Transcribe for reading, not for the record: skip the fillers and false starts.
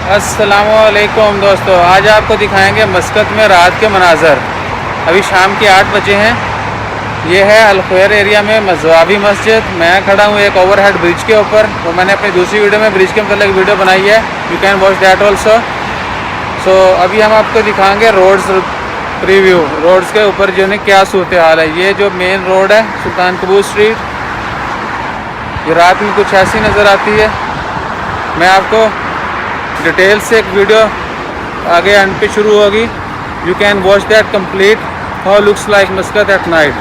अस्सलामुअलैकुम दोस्तों, आज आपको दिखाएंगे मस्कत में रात के मनाज़र। अभी शाम के 8 बजे हैं। ये है अलखैर एरिया में मज़वाबी मस्जिद। मैं खड़ा हूँ एक ओवरहेड ब्रिज के ऊपर। वो मैंने अपनी दूसरी वीडियो में ब्रिज के मतलब वीडियो बनाई है, you can watch that also. So अभी हम आपको दिखाएंगे रोड्स रिव्यू। रोड्स के ऊपर जो है क्या सूरत हाल है। ये जो मेन रोड है सुल्तान कबूर स्ट्रीट, ये रात में कुछ ऐसी नज़र आती है। मैं आपको डिटेल से एक वीडियो आगे एंड पे शुरू होगी, you can watch that complete how looks like मस्कत at night.